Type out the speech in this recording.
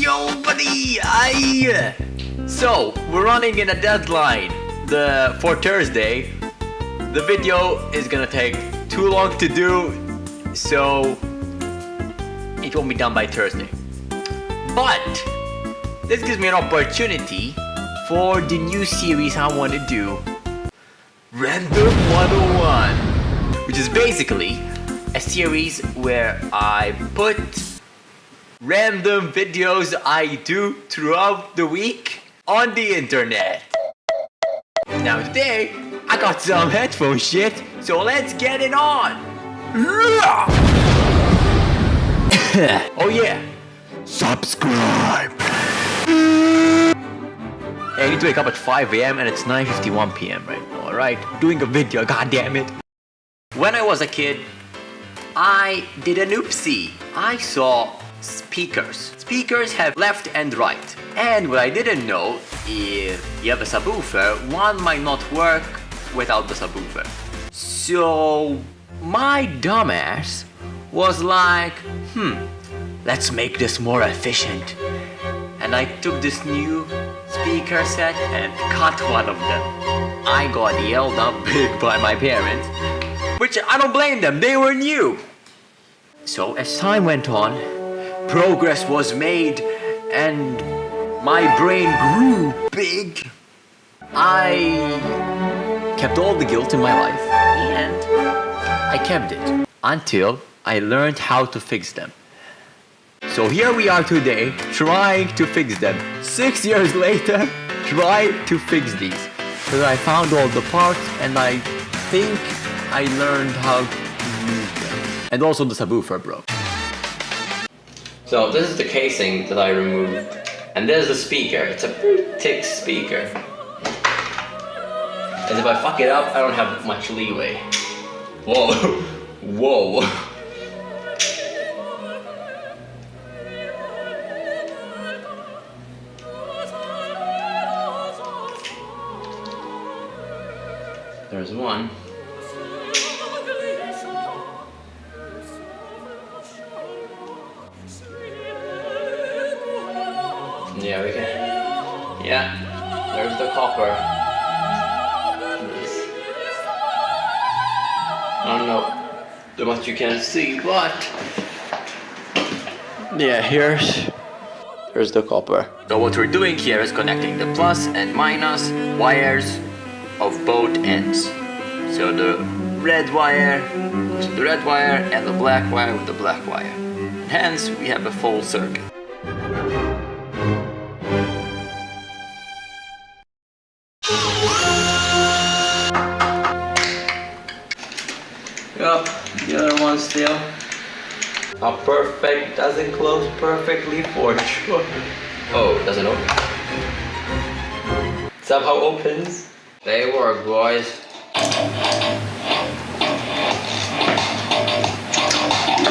Yo, buddy! So, we're running in a deadline for Thursday. The video is gonna take too long to do, so it won't be done by Thursday. But this gives me an opportunity for the new series I want to do, Random 101, which is basically a series where I put random videos I do throughout the week on the internet. Now today, I got some headphone shit, so let's get it on! Oh yeah, subscribe! I need to wake up at 5 a.m. and it's 9:51 p.m. right now, alright? Doing a video, goddammit. When I was a kid, I did an oopsie. I saw speakers. Speakers have left and right. And what I didn't know, if you have a subwoofer, one might not work without the subwoofer. So my dumbass was like, let's make this more efficient. And I took this new speaker set and cut one of them. I got yelled up big by my parents, which I don't blame them, they were new. So as time went on, progress was made and my brain grew big. I kept all the guilt in my life and I kept it until I learned how to fix them. So here we are today, trying to fix them. 6 years later, trying to fix these. Because I found all the parts and I think I learned how to use them. And also the subwoofer broke. So this is the casing that I removed. And there's the speaker. It's a pretty thick speaker. And if I fuck it up, I don't have much leeway. Whoa. Whoa. There's one. Yeah, we can. Yeah, there's the copper. I don't know how much you can see, but yeah, here's the copper. So what we're doing here is connecting the plus and minus wires of both ends. So the red wire to the red wire and the black wire with the black wire. Hence, we have a full circuit. Yup, the other one still. Not perfect, doesn't close perfectly for sure. Oh, it doesn't open. Somehow opens. They work, boys.